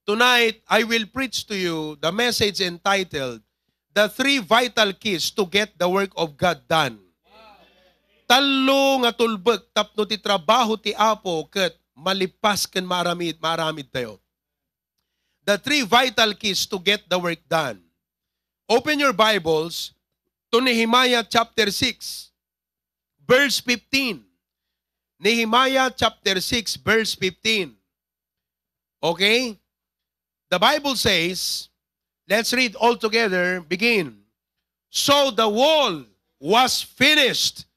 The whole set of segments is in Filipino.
Tonight, I will preach to you the message entitled, The Three Vital Keys to Get the Work of God Done. Talo nga tulbek tapno ti trabaho ti Apo ket malipas ken maramid tayo. The three vital keys to get the work done. Open your Bibles to Nehemiah chapter 6, verse 15. Nehemiah chapter 6, verse 15. Okay? The Bible says, let's read all together, begin. So the wall was finished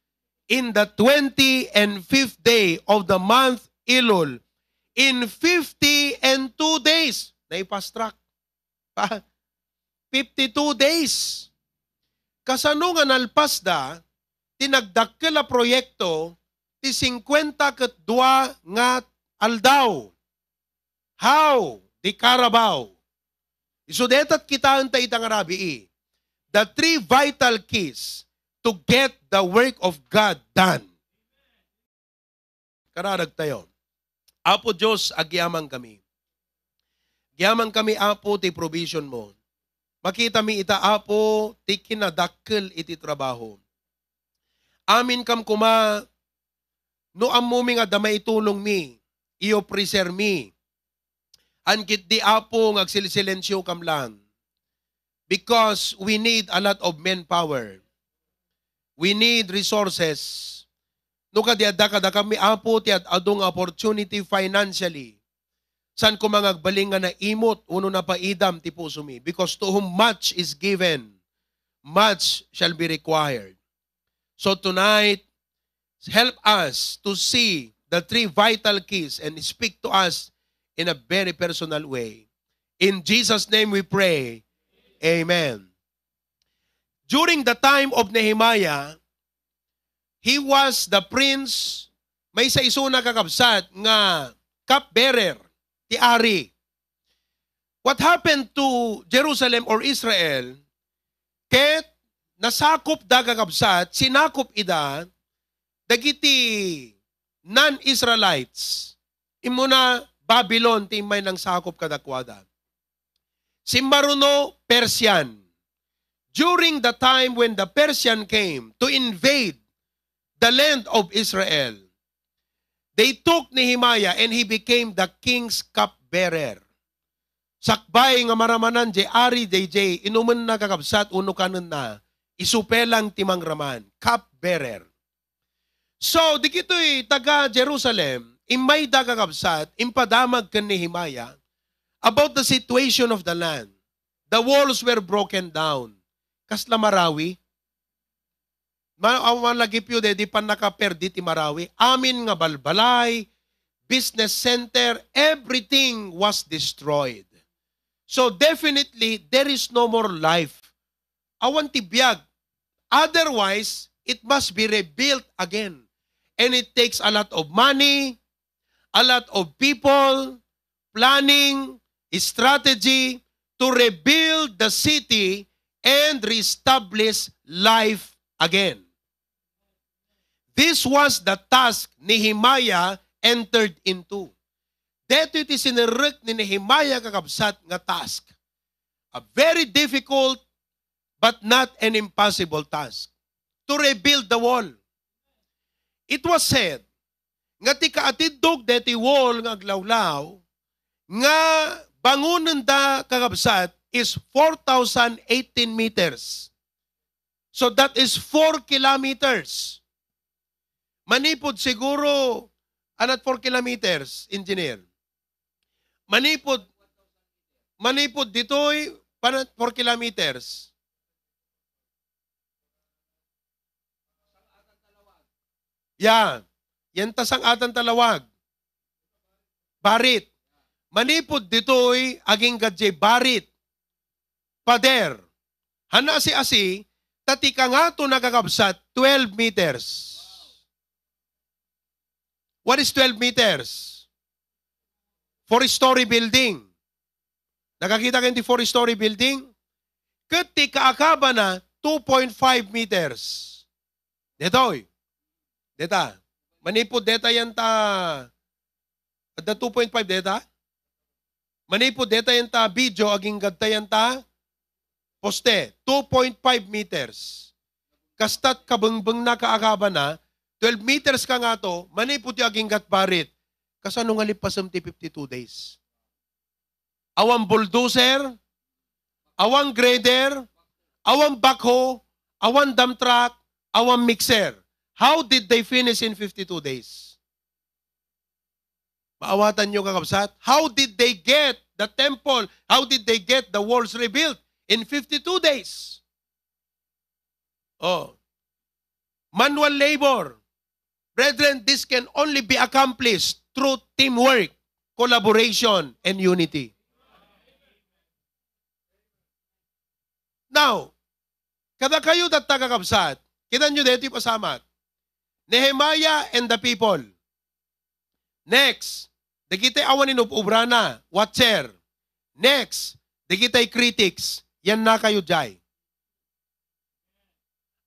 in the 25th day of the month Elul, in 52 days. Na-fast track. 52 days. Kasano nga nalpas da, tinagdakkel a proyekto, ti 52 nga aldaw. How? Di Carabao. Isudetat kita ang taitang arabi. The three vital keys to get the work of God done. Kararag tayo. Apo Diyos, agyaman kami. Gyaman kami, Apo, ti provision mo. Makita mi ita, Apo, ti kinadakkel iti trabaho. Amin kam kuma, no amumi nga damay tulong mi, iyo preser mi. Ankit di, Apo, ngagsilsilensyo kam lang. Because we need a lot of manpower. We need resources. No kadiada kada kami, Apo, ti adong opportunity financially. San ko mga agbaling nga na imot, uno na paidam ti puso mi. Because to whom much is given, much shall be required. So tonight, help us to see the three vital keys and speak to us in a very personal way. In Jesus' name we pray. Amen. During the time of Nehemiah, he was the prince, may sa iso na kakabsat nga cupbearer, ti ari. What happened to Jerusalem or Israel, ket nasakop da kakabsat, sinakop ida, dagiti non-Israelites, imuna Babylon, ti may nang sakop kadakwada. Simbaruno, Persian. During the time when the Persian came to invade the land of Israel, they took Nehemiah and he became the king's cupbearer. Sakbay nga maramanan, ari DJ, inuman na kakabsat, uno kanan na, isupelang timang raman, cupbearer. So, di kito'y taga Jerusalem, imay da kakabsat, impadamag kan Nehemiah about the situation of the land. The walls were broken down. Kasla Marawi, malagip yun, di pa nakaperdi ti Marawi. Amin nga balbalay, business center, everything was destroyed. So definitely, there is no more life. Awan ti biyag. Otherwise, it must be rebuilt again. And it takes a lot of money, a lot of people, planning, strategy to rebuild the city and reestablish life again. This was the task Nehemiah entered into. Dito iti sinirek ni Nehemiah kakabsat nga task. A very difficult but not an impossible task. To rebuild the wall. It was said, nga ti kaatidog deti wall nga aglawlaw, nga bangunan da kakabsat is 4,018 meters. So that is 4 kilometers. Manipod siguro, anat 4 kilometers, engineer. Manipod dito'y, panat 4 kilometers. Yeah. Yan tasang atan talawag. Barit. Manipod dito'y, aging gadje, barit. Pader. Hana asi, tatika nga ito nakakabsat, 12 meters. What is 12 meters? 4-story building. Nakakita kayo yung 4-story building? Kati kaakaba na 2.5 meters. Detoy. Deta. Manipod deta yan ta. At the 2.5 deta? Manipod deta yanta video aging gadta yanta poste 2.5 meters. Kastat kabengbeng na kaagaba na 12 meters ka nga to, manipod yung aging gatbarit. Kasano nga lipasam ti 52 days. Awang bulldozer, awang grader, awang backhoe, awang dump truck, awang mixer. How did they finish in 52 days? Maawatan nyo kakabsat? How did they get the temple? How did they get the walls rebuilt? In 52 days. Oh. Manual labor. Brethren, this can only be accomplished through teamwork, collaboration, and unity. Now, kada kayo dat tagakabsat, kita nyo dito pasamat. Nehemiah and the people. Next, di kita'y awanin ubra na, watcher. Next, di kita'y critics. Yan na kayo jay.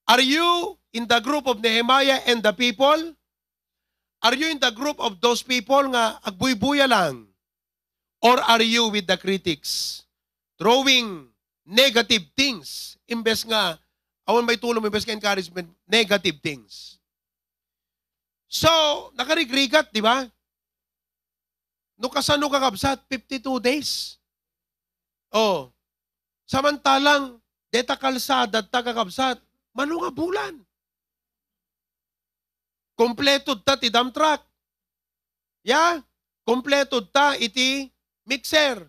Are you in the group of Nehemiah and the people? Are you in the group of those people nga agbuy-buya lang? Or are you with the critics? Throwing negative things. Imbes nga, awan may tulong, imbes nga encouragement, negative things. So, nakarigrigat, di ba? No kasano kakabsat, 52 days. Oh, samantalang, deta kalsada at tagakabsat, mano nga bulan. Kompleto ta ti dump truck. Yeah, kompleto ta iti mixer.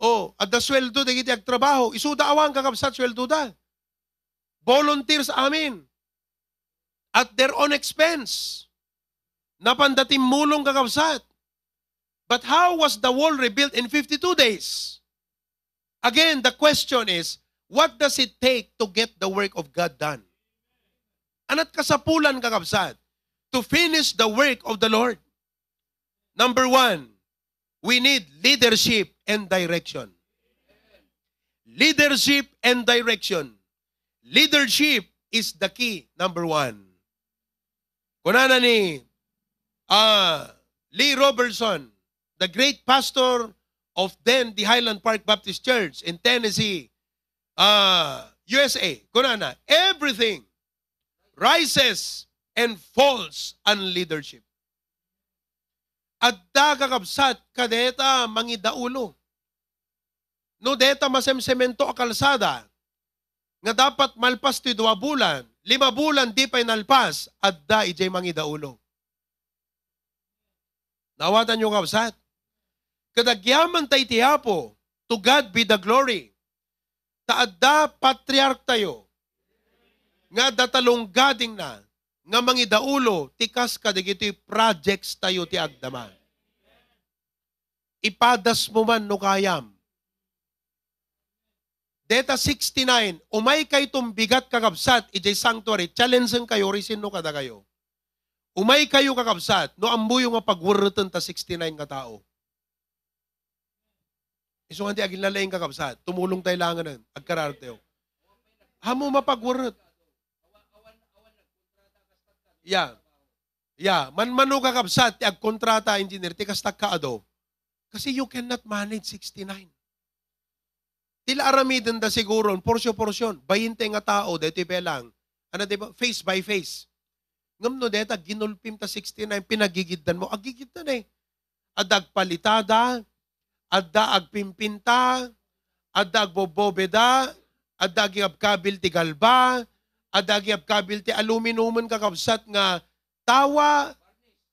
Oh, at the sweldo da iti agtrabaho. Isuda awang kakabsat sweldo da. Volunteers amin. At their own expense. Napandating mulong kakabsat. But how was the wall rebuilt in 52 days? Again, the question is, what does it take to get the work of God done? Anat kasapulan kakabsat to finish the work of the Lord. Number one, we need leadership and direction. Leadership and direction. Leadership is the key, number one. Kunana ni Lee Robertson, the great pastor of then the Highland Park Baptist Church in Tennessee, USA. Kunana, everything rises and falls on leadership. At kakabsat kadeta mangidaulo. No deta masemsemento a kalsada nga dapat malpas ti 2 bulan, 5 bulan di pa'y nalpas, at da ijay mangidaulo. Nawatan nyo kabsat? Kadagyaman tayo tiyapo, to God be the glory. Taadda patriarch tayo, nga datalong gading na, nga mangidaulo, tikas kadigiti projects tayo ti agdama. Ipadas mo man no kayam. Deta 69, umay kay tumbigat kakabsat, ijay sanctuary, challenge kayo, risin no kada kayo. Umay kayo kakabsat, no ambuyo nga pagwurrutan ta 69 nga tao. Iso nga di agil nalaing kakabsat, tumulong tayo langanan, agkararteo. Hamo mapagwurrut. Yeah. Yeah. Manu kakabsat, ag kontrata engineer, tikas takkaado. Kasi you cannot manage 69. Tila aramidin da siguro, porsyon-porsyon, 20 nga tao, dito lang. Ano diba? Face by face. Ngam no deta, ginulpim ta 69, pinagigiddan mo, agigiddan eh. Adag palitada, adda agpimpinta, adda agbobobeda, adda agkabil ti galba, adagi kabil ti aluminuman kakabsat nga tawa,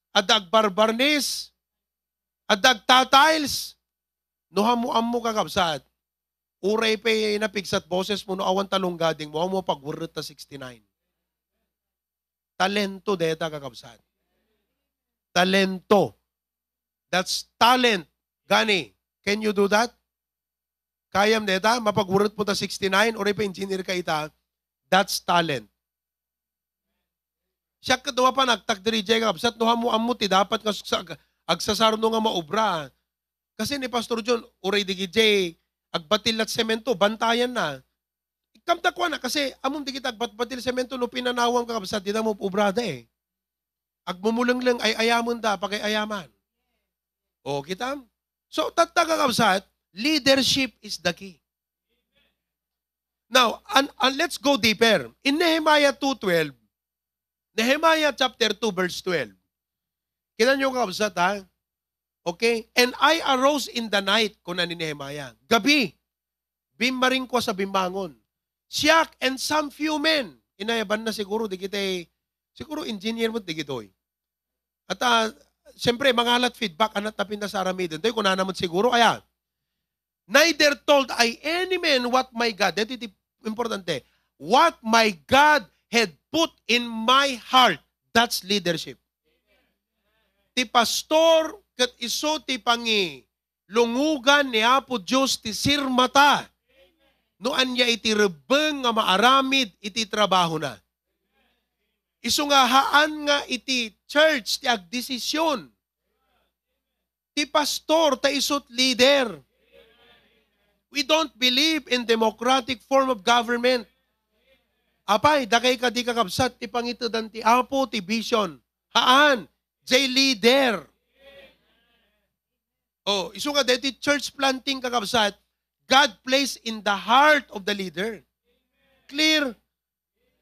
adag barbarnis, adag tatiles, no hamu-amu kakabsat, uray pa napigsat boses mo no awan talong gading mo, mo pagwurot ta 69. Talento deta kakabsat. Talento. That's talent. Gani, can you do that? Kayam deta, mapagwurot po ta 69, uray pa engineer ka ita, that's talent. Siya kadwa pa nagtagdiri jay kapsat no hamu ti dapat nga agsasarno nga maobra. Kasi ni Pastor John uray digijay agbatil at semento bantayan na. Ikamta ko na kasi among digit agbatbatil semento no pinanawang ka kapsat di na mo obrada eh. Agmumulang lang ay ayamon da pagay ayaman. O kita? So, tatagakabsat, leadership is the key. Now, let's go deeper. In Nehemiah 2:12, Nehemiah chapter 2, verse 12. Kita nyo kabsat, ha? Okay? And I arose in the night, kuna ni Nehemiah. Gabi, bimaring ko sa bimbangon. Siyak and some few men. Inayaban na siguro, di kita siguro engineer mo, di kita. At siyempre, mangalat feedback, anat na pinta sa aramidon. Tayo, kuna naman siguro, kaya, neither told I any man what my God, ito importante, what my God had put in my heart. That's leadership. Ti pastor, kat iso ti pangi, lungugan ni Apo Diyos ti sirmata. Noan niya iti rebeng nga maaramid iti trabaho na. Iso nga haan nga iti church ti agdesisyon. Ti pastor ta isot leader. We don't believe in democratic form of government. Apay, dakay ka di kakabsat, ti pangitudan ti Apo, ti vision. Haan, jay leader. Oh, iso nga deti church planting kakabsat, God placed in the heart of the leader. Clear?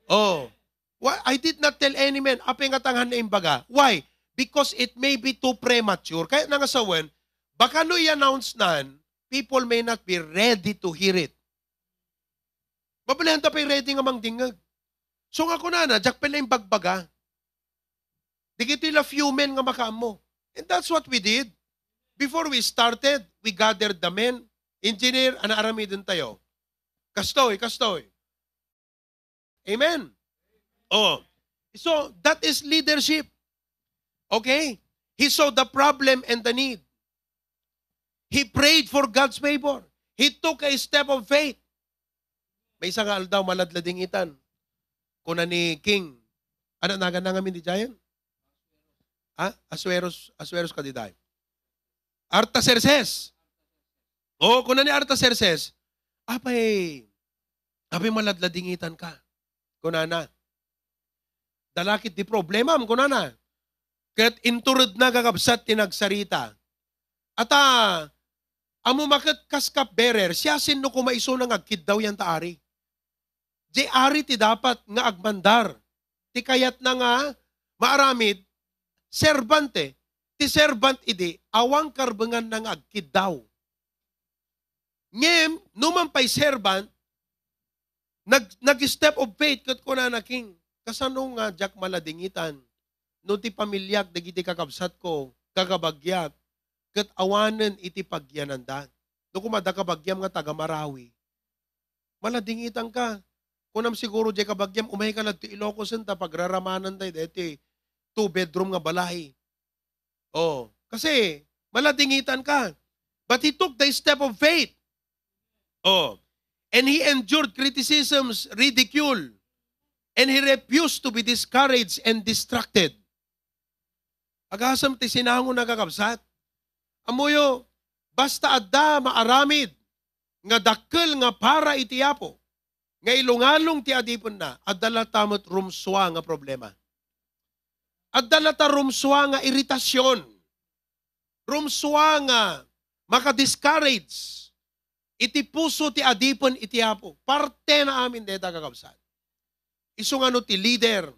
Oh, I did not tell any man, apay nga tanghan na imbaga. Why? Because it may be too premature. Kaya nangasawan, baka no i-announce nan, people may not be ready to hear it. Babalihan tapay ready nga mang dingag. So nga ko na, jak pala yung bagbaga. Di kito ila few men nga makaam mo. And that's what we did. Before we started, we gathered the men. Engineer, anaaramidin tayo. Kastoy. Amen. Oh. So, that is leadership. Okay? He saw the problem and the need. He prayed for God's favor. He took a step of faith. May isang aldaw maladlading itan. Kuna ni King. Ano nagan na ngamin di Jayan? Asueros ka di tayo. Artaxerxes. Kuna ni Artaxerxes. Apay maladlading itan ka. Kuna na. Dalakit di problema. Kuna na. Kat inturod na kakabsat tinagsarita. At amo makat kaskap bearer, siya sino kumaiso ng agkid daw yan taari. Di ari ti dapat nga agmandar. Ti kayat na nga maaramid, servante, ti servant idi, awang karbengan ng agkid daw. Ngem, numampay servant, nag-step of faith kat ko na king. Kasano nga jak maladingitan, no ti pamilyag, dagiti kakabsat ko, kagabagyat, kat awanan iti pagyanandan. No kumada kabagyam nga taga Marawi. Maladingitan ka. Kunam siguro di kabagyam, umay ka lang ti Ilocos ta pagraramanan tayo, deti 2-bedroom nga balay. Oh, kasi maladingitan ka. But he took the step of faith. Oh, and he endured criticisms, ridicule, and he refused to be discouraged and distracted. Agasam ti sinangon na kakabsat. Amuyo, basta adda maaramid, nga dakkel nga para iti Apo, nga ilungalong ti adipon na, adala tamot rumswa nga problema. Adala ta rumswa nga iritasyon. Rumswa nga makadiscourage. Iti puso ti adipon iti Apo. Parte na amin deta kakabsat. Iso nga no ti leader,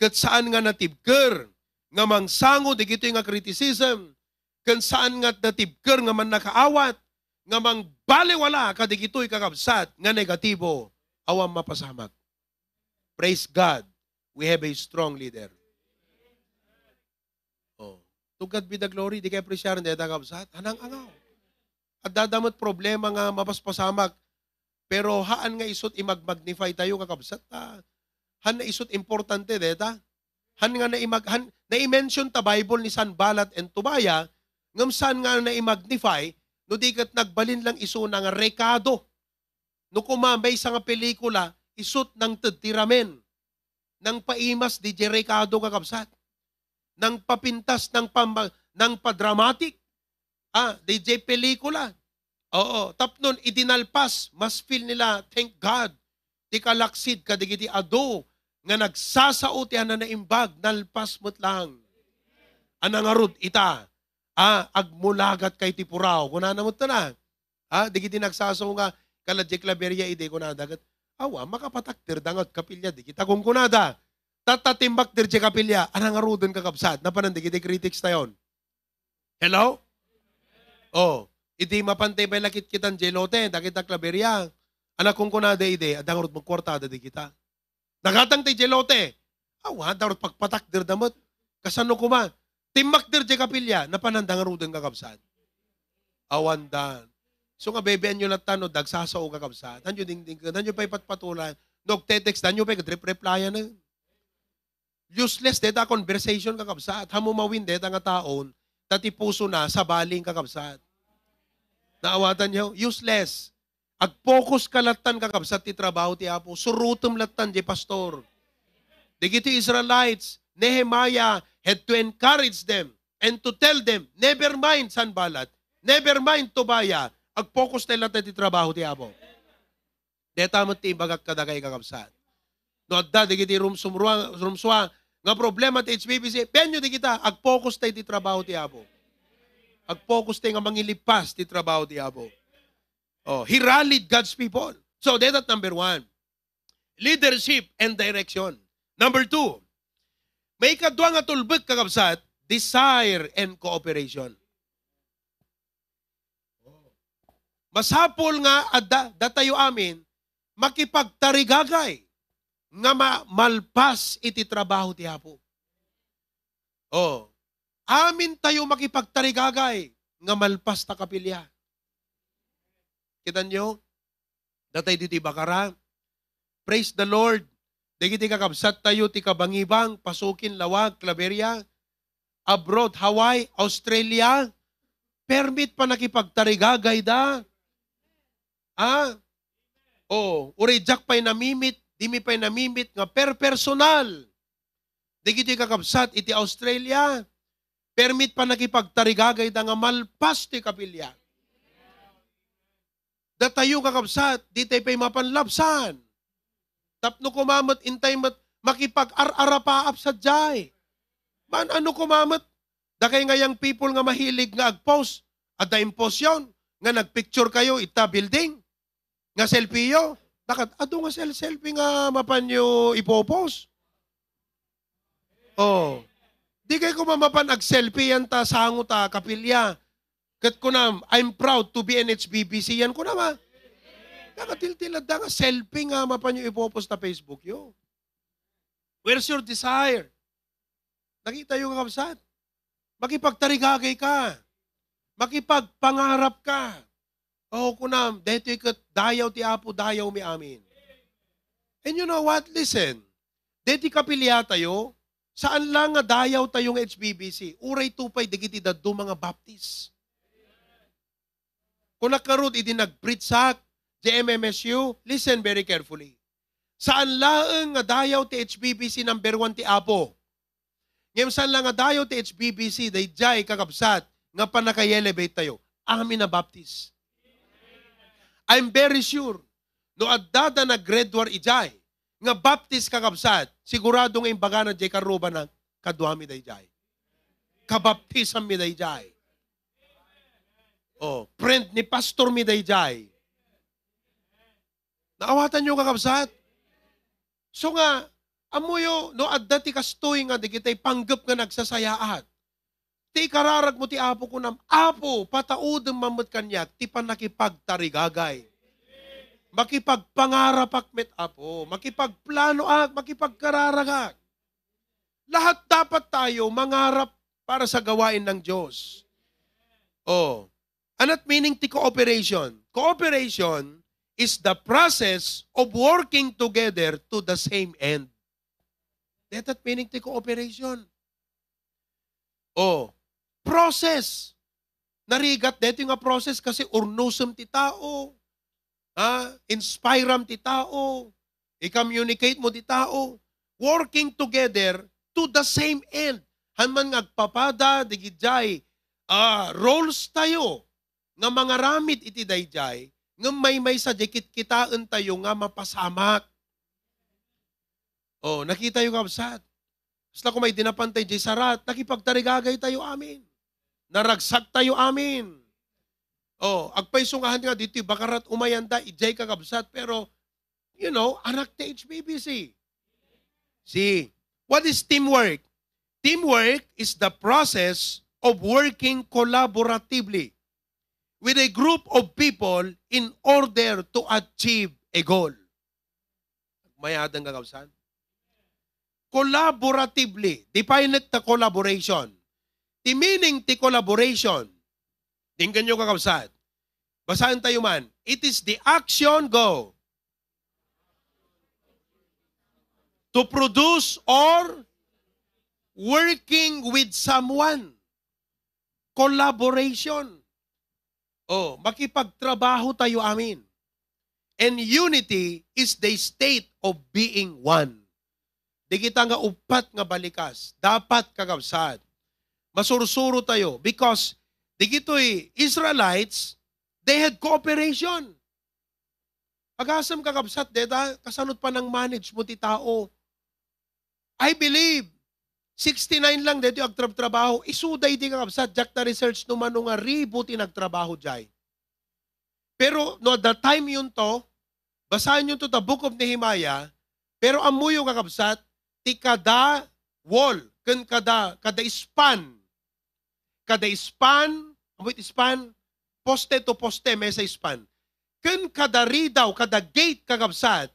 kat saan nga natibker, nga mangsango, di gito nga criticism, kan saan nga natibker nga man nakaawat, nga mang baliwala kadigito'y kakabsat nga negatibo, awam mapasamak. Praise God, we have a strong leader. Oh. To God be the glory, di kayo presyaran dahil kakabsat, anang angaw. At dadamot problema nga mapaspasamak, pero haan nga isot imag-magnify tayo kakabsat, han na isot importante deta, han nga na-mention ta Bible ni Sanballat and Tobaya, ngam saan nga na-magnify, no di kat nagbalin lang iso ng rekado. No kumambay sa nga pelikula, isot ng tiramen, ng paimas di rekado kakabsat, ng papintas ng padramatic, DJ pelikula. Oo, tapnon, idinalpas, mas feel nila, thank God, di kalaksid, kadigiti ado, nga nagsasao ti na naimbag, nalpas mo't lang. Anangarod ita, agmulagat kay tipuraw. Kuna na mo ito na. Di kiti nagsasaw nga, kaladje klaberya ide kunadagat. Awa, makapataktir dangot kapilya, di kita kung kunada. Tatatimbak dirje kapilya, anang arudon kakapsat, napanan di kiti critics tayon. Hello? Iti mapantay ba lakit kitan jelote, dakita klaberya. Anak kong kunada ide, adang arud magkwartada di kita. Nagatang ti jelote. Awa, darot pagpataktir damot. Kasano kuma? Timbak dirje kapilya, napanandang arudon kakapsat. Awandan. So nga bebean nyo lang tanong, dagsasao kakabsa. Tanyo dingding ka, tanyo pa'y patpatulan. Nagtetext, tanyo pa'y kadrip-replyan na. Useless deta conversation kakabsa. At hamumawin deta nga taon, tati puso na sa baling kakabsa. Naawatan nyo? Useless. Ag-focus ka latan kakabsa ti trabaho ti Apo. Surutum latan di pastor. Digiti Israelites, Nehemiah had to encourage them and to tell them, never mind Sanballat, never mind Tobiah, ag-focus tayo lahat ti trabaho ti Apo. Deta mo ti bagak kadagay kakabsat. No adda, di kiti rumswa, nga problema ti HBBC, penyo di kita, ag-focus tayo ti trabaho ti Apo. Ag-focus tayo nga mangilipas ti trabaho ti Apo. He rallied God's people. So, that's number 1. Leadership and direction. Number 2, may kadwa nga tulbek kakabsat, desire and cooperation. Masapol nga datayo amin makipagtarigagay nga malpas iti trabaho ti Apo. Amin tayo makipagtarigagay nga malpas ta kapilya. Kita nyo? Datay dito bakara. Praise the Lord. Dagiti kakabsat tayo ti kabangibang, pasukin, lawag, klaberya, abroad, Hawaii, Australia. Permit pa nakipagtarigagay da. Urejak pa'y namimit, di mi pa'y namimit nga per personal. Di kiti kakabsat iti Australia, permit pa nakipagtarigagay da nga malpas ti kapilya. Datayo kakabsat, di tayo pa'y mapanlapsan. Tapno kumamot, intay makipag-ar-arapaap sa jay. Man ano kumamot? Dakay ngayang people nga mahilig nga ag-post, at da-impose yun, nga nagpicture kayo, ita building, nga selfie yo, dakat, ado nga selfie nga mapanyo ipopos. Di kayo kumamapan ag-selfie yan ta, sango ta, kapilya. Kat ko na, I'm proud to be an HBBC, yan ko na ma. Nakatiltilad da nga, selfie nga mapanyo ipopos ta Facebook yo. Where's your desire? Nakita yung kakabsat. Makipagtarigagay ka. Makipagpangarap ka. Kunam, dito ikat dayaw ti Apo, dayaw mi amin. And you know what? Listen. Dito kapilya tayo, saan lang nga dayaw tayong HBBC? Uray tupay, digiti daddo mga baptist. Kung nakarod, idi nag-britsak, JMMSU, listen very carefully. Saan lang nga dayaw ti HBBC number 1 ti Apo? Ngayon saan lang nga dayaw ti HBBC, day jay kakabsat, nga panaka-elevate tayo. Amin na baptist. I'm very sure, no adada na grade war ijay, nga baptist kakabsat, sigurado nga imbaga na jay karuba na kadwami day jay. Kabaptisam mi day jay. Friend ni pastor mi day jay. Naawatan nyo kakabsat? So nga, amuyo, no adda ti kastoy nga, di kita'y panggap nga nagsasayaat. Ti kararag mo ti Apo ko nam, Apo, pataudem mamut kanyak, ti panakipagtarigagay. Makipagpangarapak met Apo, makipagplano at makipagkararagak. Lahat dapat tayo mangarap para sa gawain ng Diyos. Anot meaning ti cooperation? Cooperation is the process of working together to the same end. That meaning ti cooperation. Process. Narigat, dito nga process kasi urnusum ti tao. Inspiram ti tao. I-communicate mo ti tao. Working together to the same end. Hanman ngagpapada, digidjay, roles tayo. Nga mga ramid iti dayjay, nga may sa dikit kitaan tayo nga mapasamak. Nakita yung kabsat. Basta kung may dinapantay di sarat, nakipagtarigagay tayo amin. naragsak tayo amin. Oh, agpaisungahan nga dito, bakarat umayanda, ijay kakabsat, pero, anak na HBBC. See, what is teamwork? Teamwork is the process of working collaboratively with a group of people in order to achieve a goal. Mayadang kakabsat. Collaboratively. Define it the collaboration. The meaning the collaboration. Tingnan nyo kakabsat. Basahan tayo man. It is the action go to produce or working with someone. Collaboration. Oh, makipagtrabaho tayo amin. And unity is the state of being one. Di kita nga upat nga balikas. Dapat kakabsat. Masursuro tayo because di kito'y Israelites, they had cooperation. Agasam kakabsat, deta, kasanot pa ng manage mo ti tao. I believe, 69 lang dito yung agtrabaho. Isuday di kakabsat, jak na research naman nga ribo ti nagtrabaho jay. Pero no, the time yun to, basahin nyo to the book of Nehemiah, pero amuyo kakabsat, ti kada wall, kada span, amoy span, poste to poste, mesa span. Kada ridaw, kada gate kakabsat,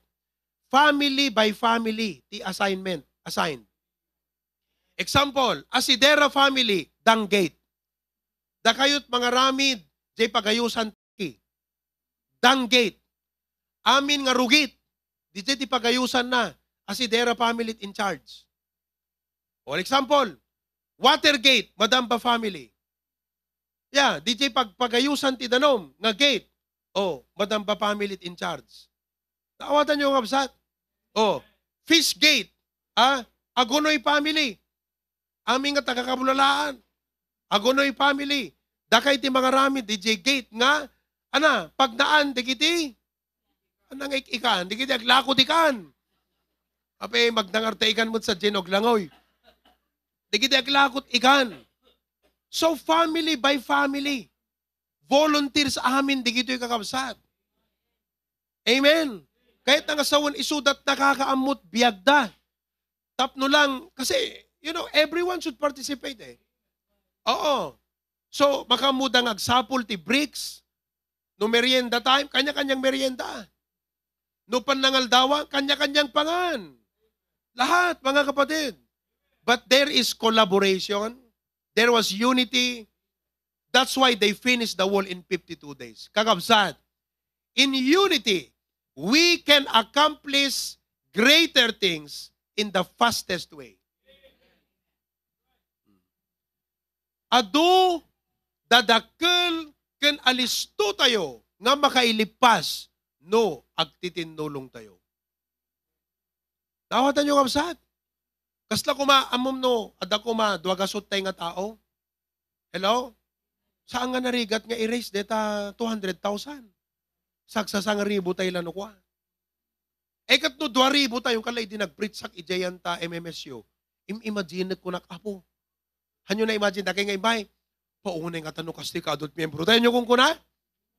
family by family, ti assigned. Example, Asidera family, dang gate. Da kayot mga ramid, jay pagayusan ti. Dang gate. Amin nga rugit, di jay ti pagayusan na, Asidera family in charge. For example, Watergate, Madamba family. Yeah, di jay pagayusan ti danom, nga gate. Oh, Madamba family in charge. Naawatan nyo nga absat. Oh, Fish Gate, Agonoy family. Aming nga tagakabulalaan. Agonoy family. Dakay ti mga rami, DJ Gate nga, pagnaan, di kiti, anang ikan, di kiti aglakot ikan. Ape, magdangarte ikan mo sa Genog Langoy. Di kiti aglakot ikan. So, family by family. Volunteers amin, di kiti kakabsat. Amen. Kahit nga sawan isudat nakakaamot, biyagda. Tapno lang, kasi, everyone should participate eh. Oo. So, makamudang agsapol ti bricks, no merienda time, kanya-kanyang merienda. No panangaldawa, kanya-kanyang pangan. Lahat, mga kapatid. But there is collaboration. There was unity. That's why they finished the wall in 52 days. Kakabsat. In unity, we can accomplish greater things in the fastest way. Adu, dadakkel, ken alisto tayo, nga makailipas, no, agtitinulong tayo. Tawatan nyo kapsat. Kasla amom no, ada duwagasot tayo nga tao. Hello? Saan nga narigat nga erase deta 200,000? Saksasang ribo tayo lanukwa. Kat no, 2,000 tayo kalay di nagpritsak ijayan ta MMSU. Imagine ko nakapo. Hanyo na imagine, daki nga ibay. Paunay nga tanong kasti ka adult member. Tayo nyo kung kuna?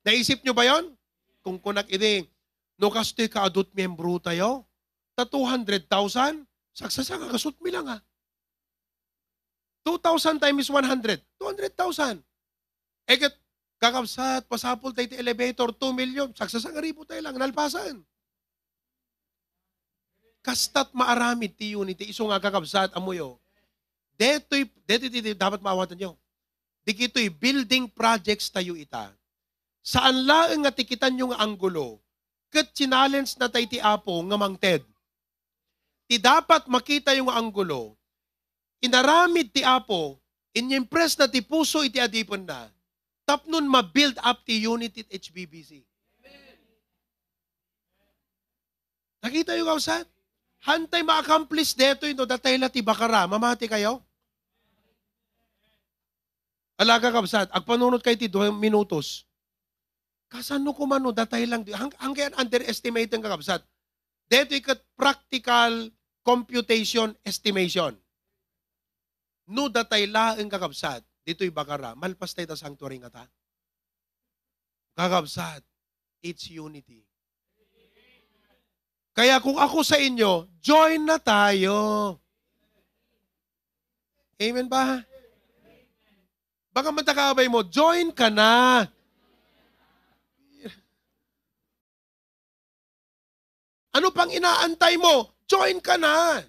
Naisip nyo ba yon? Kung kunak ini, no kasti ka adult member tayo? Ta 200,000? Saksasang kasut mi lang ha. 2,000 times 100. 200,000. Kat kakabsat, pasapol tayo ti elevator, 2 million. Saksasang ribo tayo lang, nalpasan. Kastat maaramid ti unity, iso nga kakabsat, amuyo. Deto'y dapat maawatan nyo. Dikito'y building projects tayo ita. Saan laeng nga tikitan nyo nga anggulo, kat challenge na tayo ti apo nga mangted. Ti dapat makita yung anggulo, inaramid ti apo, in-impress na ti puso iti adipon na, tapnon ma-build up ti unity at HBBC. Nakita yung kausat? Hantay ma-accomplish deto ino, datay lati bakara, mamati kayo? Alaga kabsat, agpanunod kayo ti 2 minutos. Kasano kumano, datay lang, hanggang underestimate ang kakabsat. Deto ikat practical computation estimation. No datay lang ang kakabsat. dito'y bakara, malpas tayo ta sanctuary nga ta. Kakabsat, it's unity. Kaya kung ako sa inyo, join na tayo. Amen ba? Baka matakabay mo, join ka na. Ano pang inaantay mo? Join ka na.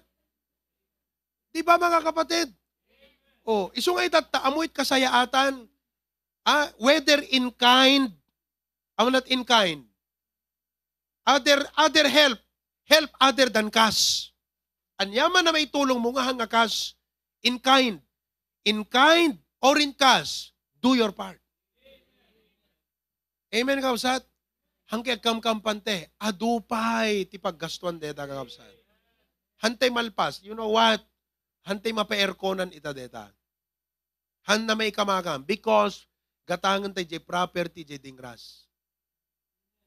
Di ba mga kapatid? Oh, isungay amuit kasayaatan. Whether in kind, not in kind. Other help other than cash. Anyaman na may tulong mo nga hanga cash, in kind. In kind or in cash, do your part. Amen, kausat? Hangke kamkampante, adupay ti paggastuan deta kakabsat. Hantay malpas, you know what? Hantay mapa-airconan ita deta. Han na may kamakam because gatangan tayo jay property jay dingras.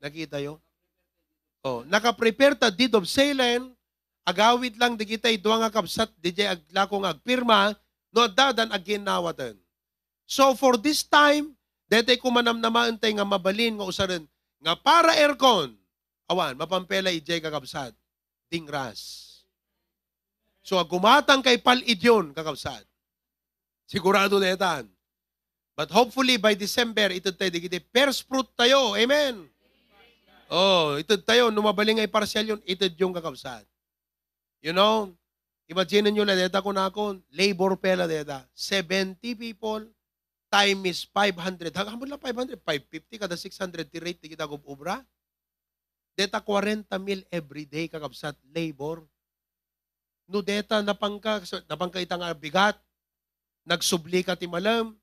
Nakita yo? Oh, naka-prepare ta deed of sale, agawid lang di kita duwa nga kabsat di jay aglako nga agpirma, no dadan aginawatan. So for this time, dete ko manamnamaan tayo nga mabalin nga usaran nga para aircon, awan, mapampela ijay kakabsat, dingras. So, gumatang kay palid yun, kakabsat. Sigurado na itan. But hopefully, by December, ito tayo, digiti, first fruit tayo, amen? Oh, ito tayo, numabaling ay partial yun, ito yung kakabsat. You know, imagine nyo na, deta ko na ako, labor pela deta, 70 people, time is 500. Hanggang mo lang 500, 550 kada 600 ti rate ti kita gubra. Deta 40 mil every day kakabsat labor. No deta napangka itang bigat. Nagsubli ka ti malam.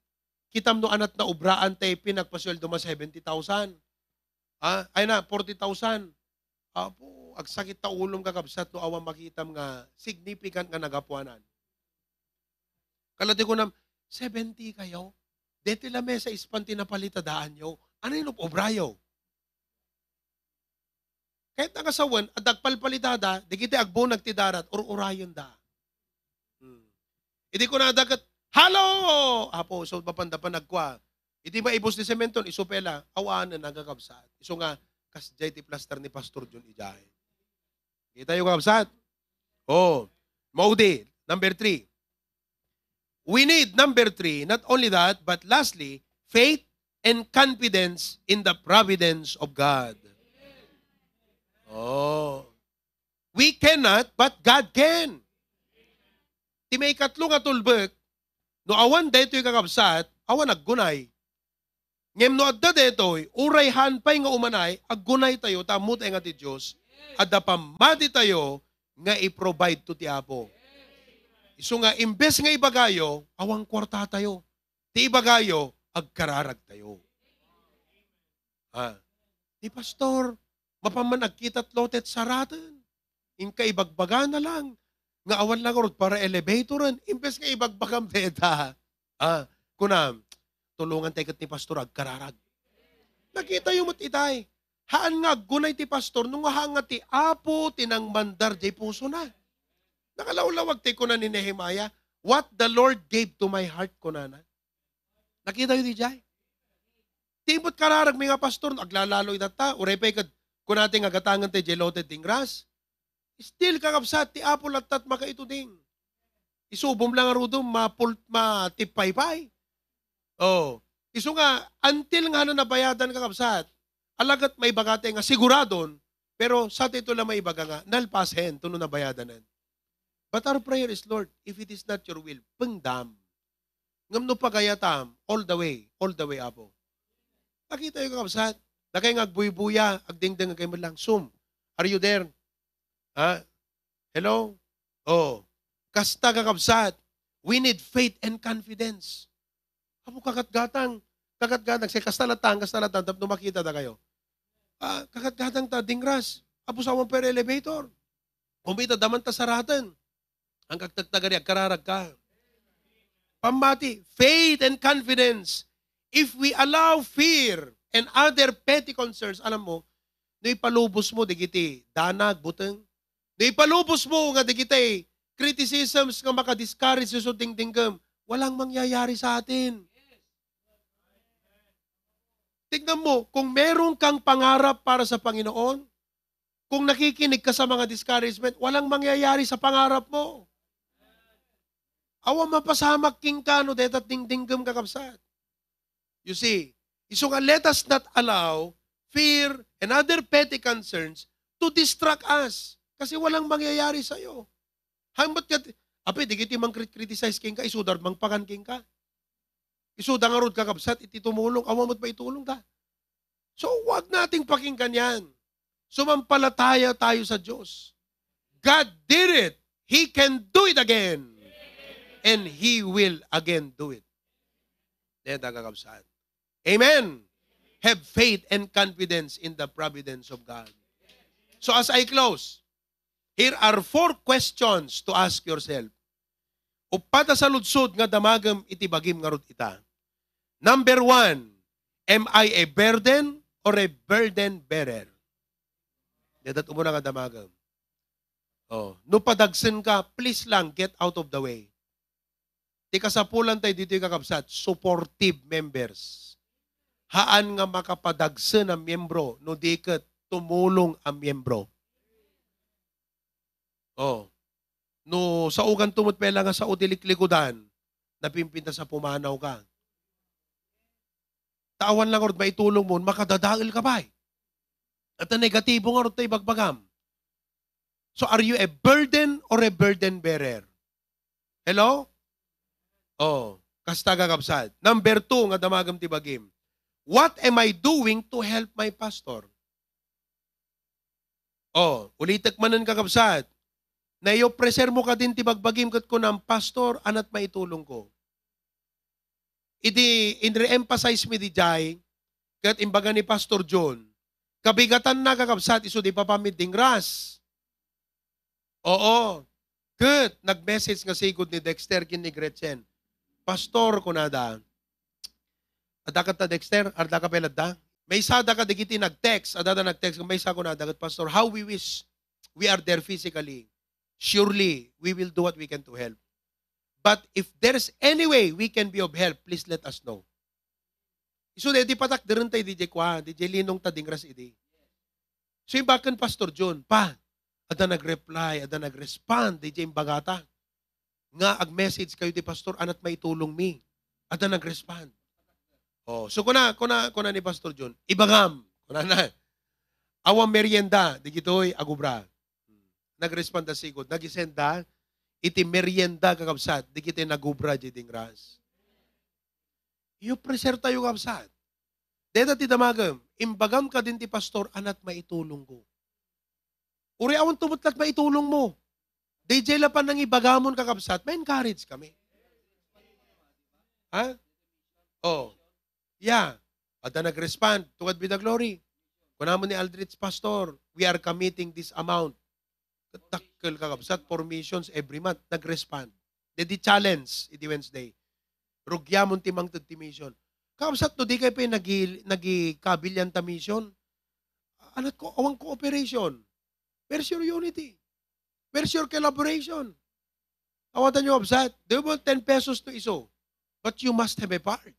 Kitam no anat na ubraan tay pinagpasweldo ma 70,000. Ay na 40,000. Apo, agsakit ta ulong kakabsat no awang makitam nga significant nga nagapuanan. Kalati ko na 70 kayo. Deti la mesa ispanti na palitadaan nyo. Ano yung obrayo? Kahit nakasawan, at agpalpalitada, di kita agbo nagtidarat, or urayon da. Hindi ko na dagat, halo! Apo, so papandapan nagkwa. Hindi ba ibos ni sementon, isupela, awaan na nagagabsat. Iso nga, kasjay ti plaster ni Pastor John Ijay. Kita yung kabsat? Oh, Maudi, number 3. We need, number 3, not only that, but lastly, faith and confidence in the providence of God. Oh. We cannot, but God can. Ti may katlong atulbek, no awan dito yung kakabsat, awan aggunay. Ngem no adda dito, uray hanpay nga umanay, aggunay tayo, tamut nga ti Diyos, adda pamati tayo, nga i-provide to ti Apo. Iso nga, imbes nga ibagayo, awang kwarta tayo. Ti ibagayo, agkararag tayo. Di pastor, mapaman agkitat lotet saratan. Inka ibagbaga na lang. Nga awan lang orot para elevatoran. Imbes nga ibagbagam deta. Kunam, tulungan tayo kat ni pastor, agkararag. Nakita yung matitay. Haan nga, gunay ti pastor, nung hanga ti Apo, tinang mandar, jay puso na. Nakalawlawag tayo ko na ni Nehemiah, what the Lord gave to my heart ko na. Nakita yun di jay. Timot kararag mga pastor, aglalaloy data, urepay kad kung natin agatangan tayo jeloted ding ras. Still kakabsat, ti Apo latat makaito ding. Isubom lang arudom, matipay-pay. Oh. Iso nga, until nga na nabayadan kakabsat, alagat may bagate nga siguradon, pero sa tito lang may baga nga, nalpasen, tuno nabayadanan. But our prayer is, Lord, if it is not your will, pengdam. Ngam no pagayatam, all the way, Apo. Nakita yung kakabsat, nakay nga agbuy-buya, agdingding agay mo lang, are you there? Hello? Oh, kasta kakabsat, we need faith and confidence. Apo kakatgatang, say kastalatang, tapos makita na kayo. Kakatgatang ta, dingras, apo sa per elevator. Umita daman ta saratan. Ang kagtagtagari, agkararag ka. Pamati, faith and confidence. If we allow fear and other petty concerns, alam mo, naipalubos mo, digiti, danag, buteng. Naipalubos mo, nga digiti, criticisms nga makadiscourage sa ting-tinggam, walang mangyayari sa atin. Tignan mo, kung meron kang pangarap para sa Panginoon, kung nakikinig ka sa mga discouragement, walang mangyayari sa pangarap mo. Awa mapasamak king ka, no, detat dingdinggam kakabsat. You see, so nga, let us not allow fear and other petty concerns to distract us. Kasi walang mangyayari sa'yo. Hangbat ka, api, di kiti mang criticize king ka, isudar mang pakan king ka. Isuda nga rod kakabsat, iti tumulong, awamot ba itulong ta? So, wag nating pakinggan yan. Sumampalataya tayo sa Diyos. God did it. He can do it again. And He will again do it. Yan kakabsat. Amen. Have faith and confidence in the providence of God. So as I close, here are 4 questions to ask yourself. Upata sa ludsod nga damagam iti bagim nga rod ita. Number 1, am I a burden or a burden bearer? Dadat umuna nga damagam. Oh, no padagsen ka, please lang get out of the way. Di kasapulan tayo dito yung kakabsat, supportive members. Haan nga makapadagsen ang miyembro, no di kat tumulong ang miyembro. Oh. No, sa ugan tumot pela nga sa utilik-likudan, napimpinta sa pumanaw ka. Tawan lang orod maitulong mo, makadadail ka ba? At ang negatibo nga orod tayo bagbagam. So are you a burden or a burden bearer? Hello? Oh, kasta kakabsat. Number 2, nga damagam tibagim. What am I doing to help my pastor? Oh, ulitak manan kakabsat. Na iyo preser mo ka din tibagbagim kat ko ng pastor, anat maitulong ko. Idi, in-re-emphasize mi di jay, kat imbaga ni Pastor John, kabigatan na kakabsat, iso di papamiding ras. Oo, good. Nag-message nga sigod ni Dexter kin ni Gretchen. Pastor ko nada. Ada ka ta Dexter, arda ka pelad da. May sada ka digiti nag-text, ada nag-text, may sa ko nada kat Pastor, how we wish we are there physically. Surely we will do what we can to help. But if there's any way we can be of help, please let us know. So di patak diren tayo DJ Kwa, DJ Linong Tadingras idi. So yung bakan Pastor John, pa, ada nag-reply, ada nag-respond, DJ Bagata. Nga ag-message kayo di Pastor, anat maitulong mi. Ada nag-respond. Oh, so kuna ni Pastor John, ibagam, kuna na. Awang merienda, di gitoy agubra. Nag-respond na sigod, nag-isenda, iti merienda kakabsat, di kita nagubra ding ras. Iyo preser tayo kakabsat. Deta ti damagam, imbagam ka din ti pastor, anat maitulong ko. Uri awan tumutlat maitulong mo. DJ la pa nang ibagamon kakabsat, may encourage kami. Ha? Oh. Yeah. Ada nag-respond, to God be the glory. Kunamon ni Aldrich Pastor, we are committing this amount. Takkel kakabsat for missions every month, nag-respond. Di challenge, iti Wednesday. Rugyamon timang ti mission. Kakabsat to, di kayo pa nagikabilyan ta mission. Anat ko, awang cooperation. Where's your unity? Where's your collaboration? Awatan nyo, kabsat, they want 10 pesos to iso. But you must have a part.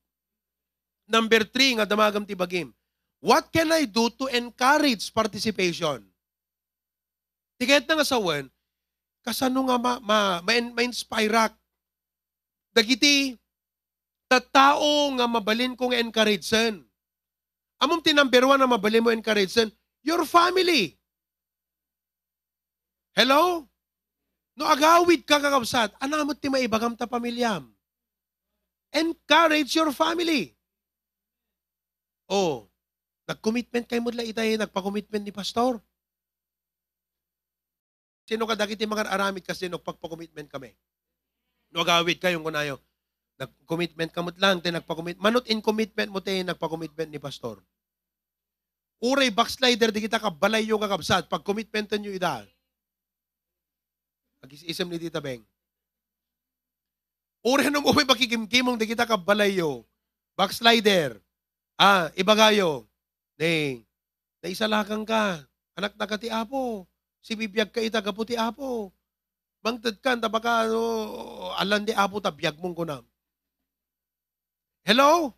Number 3, nga damagam ti bagim. What can I do to encourage participation? Tiket na nga sawan, kasano nga ma-inspire dagiti tattao nga mabalin kong encouragean. Amom ti number 1 na mabalin mo encouragean, your family. Hello? No agawid ka kakabsat, anamot ti maibagam ta pamilyam. Encourage your family. Oh, nag-commitment kayo mo lang itay, nagpa-commitment ni pastor. Sino ka dagiti mga aramid kasi nagpagpa-commitment kami? Nagawid kayong kunayo. Nag-commitment kamot lang, nagpa-commitment. Manot in commitment mo tayo, nagpa-commitment ni pastor. Uray, backslider, di kita kabalay yung kakabsat. Pag-commitmentan nyo ida. Mag-isisam ni Tita Beng. Uray, nung umay makikimkimong, di kita kabalay yung backslider. Ibagayo. Naisalakan ka. Anak na kati apo. Si bibiyag ka itagaputi apo. Bangtad ka, tabaka, alan di apo tabiyag mong kunam. Hello?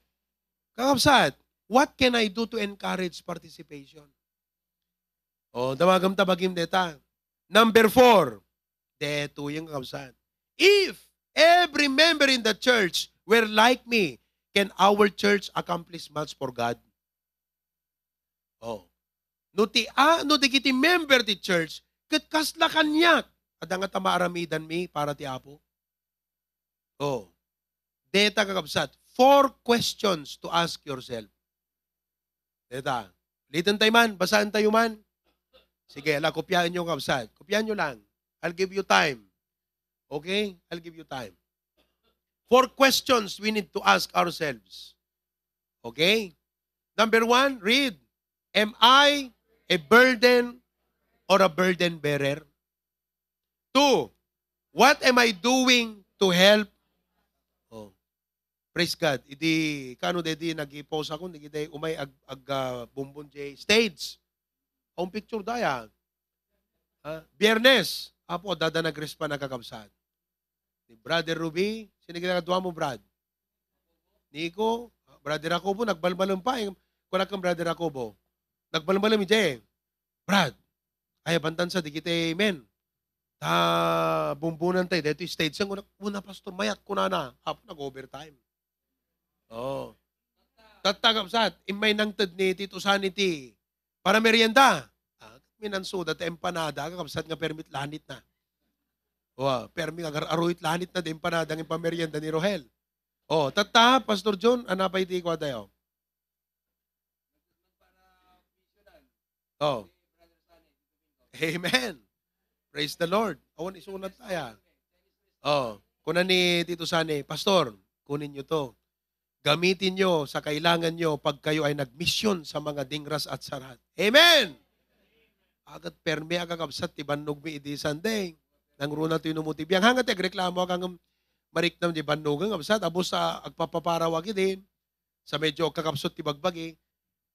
Kakabsat, what can I do to encourage participation? Damagam tabagim deta. Number 4, deto yung kakabsat. If every member in the church were like me, can our church accomplish much for God? No di kiti member ti church, ket kasla kanyak, adang nga tamaaramidan mi para ti Apo. Deta kakabsat, 4 questions to ask yourself. Deta, litan tayo man, basaan tayo man. Sige, kopyahan nyo kakabsat. Kopyahan nyo lang. I'll give you time. Okay? I'll give you time. 4 questions we need to ask ourselves. Okay? Number 1, read. Am I a burden or a burden bearer? 2, what am I doing to help? Praise God. Idi, kano dedi nag-post ako, hindi kita umay bumbon jay stage. Ang picture daya. Biyernes, apo, dada nag-rest pa nakakabsat. Ni Brother Ruby, siniginagawa mo, Brad? Nico, Brother Jacobo, nagbalbalam pa. Kung kang Brother Jacobo, nagbalbalam jay. Brad, ay bantan sa di kita, amen. Bumbunan tayo, dito yung stage. Una, pastor, mayat ko na. Apo, nag-overtime. Tatagapsat, imay nang tad ni Tito Sanity, para merienda. Minansuda, ta empanada, kakapsat nga permit lanit na. Permit agar-aruit lanit na, empanada ng pamerienda ni Rohel. Tata, Pastor John, anapay ti ko tayo. Amen. Praise the Lord. Awan isunod tayo. Kunan ni Tito Sane, Pastor, kunin nyo to. Gamitin nyo sa kailangan nyo pag kayo ay nag-mission sa mga dingras at sarat. Amen! Agat perme agagabsat ti bannog mi idi Sunday. Nang runa to inumutibiyang. Hangat reklamo kang mariknam di bannog ang absat. Abos sa agpapaparawag din. Sa medyo kakapsot ti bagbagi.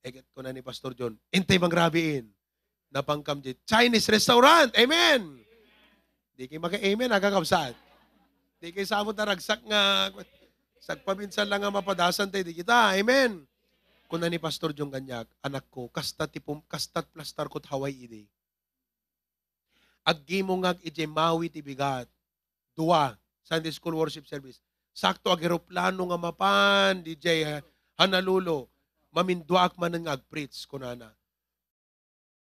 Egat ko na ni Pastor John. Intay mangrabiin. Napangkam di Chinese restaurant. Amen! Di kayo maka-amen agagabsat. Di kayo samot na ragsak nga... Sagpaminsan lang nga mapadasan tayo di kita. Amen. Kuna ni Pastor Jong Ganyak, anak ko, kastat plastar ko't Hawaii idi. Aggi mo nga ije mawi ti bigat. 2, Sunday School Worship Service. Sakto ageroplano nga mapan, DJ Hanalulo. Maminduak man nga agpreach, kunana.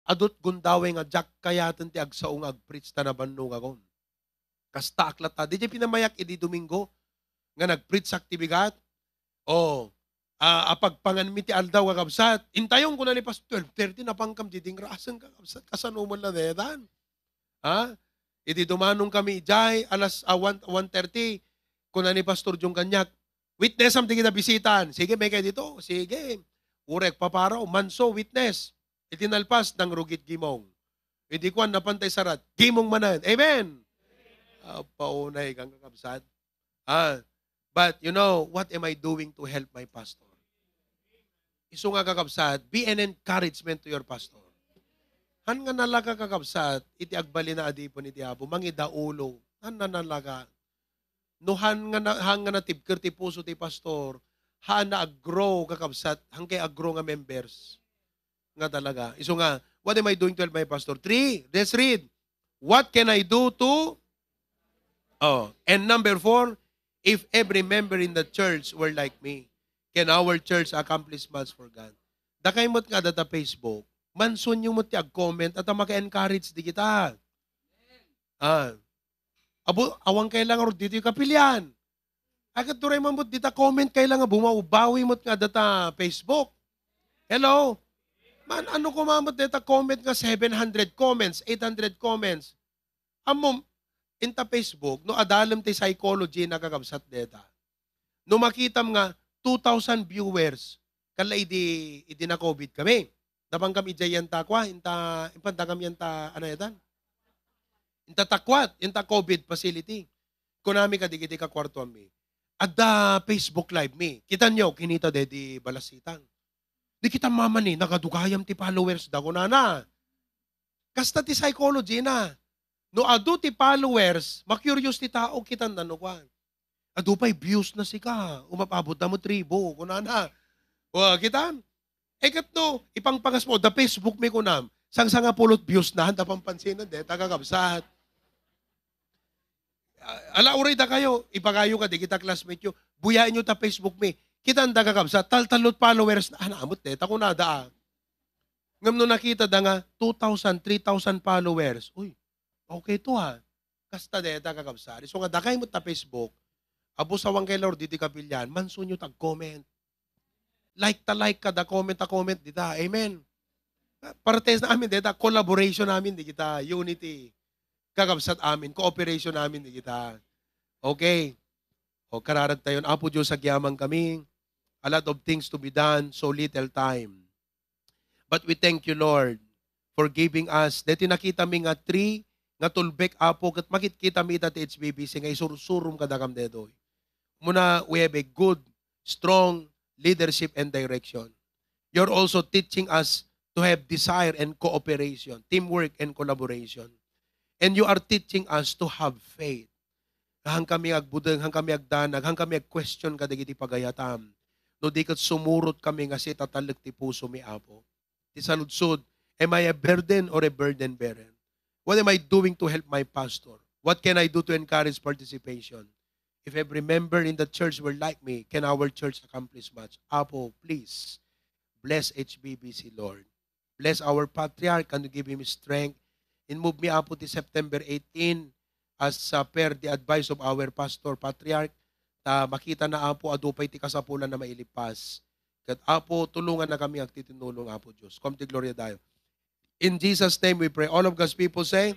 Adot gundawe nga jak kayaten ti agsaong agpreach tanabanno nga kon. Kasta aklata. DJ pinamayak idi Domingo. Nga nag-preach sa aktibigat, apagpangan mi ti aldaw kakabsat, intayong ko na ni Pastor, 12:30 na pangkam, diding rasan kakabsat, kasanuman na dedan. Iti dumanong kami, jay, alas 1:30, ko na ni Pastor Jong Kanyak, witness am di kita bisitan, sige, may kayo dito, sige, urek paparaw, manso, witness, itinalpas ng rugit gimong, hindi ko napantay sarat, gimong manan, amen. Paunay kang kakabsat. But, you know, what am I doing to help my pastor? Iso nga kakabsat, be an encouragement to your pastor. Han nga nalaga kakabsat, iti agbali na adipon iti Apo, mangida ulo, han na nalaga. No han nga natibker ti puso ti pastor, han na aggrow kakabsat, han kay aggrow nga members. Nga talaga. Iso nga, what am I doing to help my pastor? 3, let's read. What can I do to? And number 4, if every member in the church were like me, can our church accomplish much for God? Dakay mo't nga data Facebook, mansun yung mo't ag-comment at maka-encourage di kita. Awang kailangan ro dito yung kapilyan. Agad turay man mo't dita comment kailangan bumawi mo't nga data Facebook. Hello? Man, ano ko mamot dita comment nga 700 comments, 800 comments. Amom, inta Facebook, no adalam ti psychology na kakabsat deta. No makitam nga 2,000 viewers, kala idi na COVID kami. Dabang kami jayanta kwa, impanta kami yanta, ano yatan? Inta takwat, inta COVID facility. Kunami ka digiti ka kwarto ami. Adda Facebook live mi. Kita nyo, kinita dedi balasitang. Di kita mama ni, nagadugayam ti followers da ko na. Kasta ti psychology na. No adu ti followers, makurious ti tao kitan na no kwan. Adupay views na sika. Umapabot na mo tribo. Kunana. O, kita? Katno, ipangpangas mo, the Facebook may kunam. Sang-sanga pulot views na, handa pampansinan, de, tagakabsat. Uray da kayo, ipakayo ka, di kita classmate nyo, buyain nyo ta Facebook me. Kita ang tagakabsat, taltalot followers na, amot de, takunada ah. Ngam no nakita da nga, 2,000, 3,000 followers. Uy, okay to ha. Kasta de, tagakabsat. So nga, dakay mo ta Facebook, abusawang kay Lord, diti kapilyan, manso nyo tag-comment. Like ka, da comment ta comment, dita. Amen. Partes na amin, dita, collaboration namin, di kita, unity. Kakabsat amin, cooperation namin, di kita. Okay. O kararag tayo, Apo Diyos, agyamang kami. A lot of things to be done, so little time. But we thank you, Lord, for giving us. Dito nakita mi nga tree, nga tulbek, Apo, kat makikita mi ita ti HBBC, nga isurusurum kadakam dedo. Muna, we have a good, strong leadership and direction. You're also teaching us to have desire and cooperation, teamwork and collaboration. And you are teaching us to have faith. Hang kami agbudeng, hang kami agdanag, hang kami ag-question kadagiti pagayatam. No di kat sumurot kami nga si tatalag ti puso mi Apo. Ti saludsod, am I a burden or a burden bearer? What am I doing to help my pastor? What can I do to encourage participation? If every member in the church were like me, can our church accomplish much? Apo, please, bless HBBC, Lord. Bless our patriarch and give him strength. And move me, Apo, ti September 18 as per the advice of our pastor, patriarch, makita na, Apo, adupay ti kasapulan na mailipas. Kat, Apo, tulungan na kami agtitinulong, Apo Diyos. Come to glory dayo. In Jesus' name we pray. All of God's people say,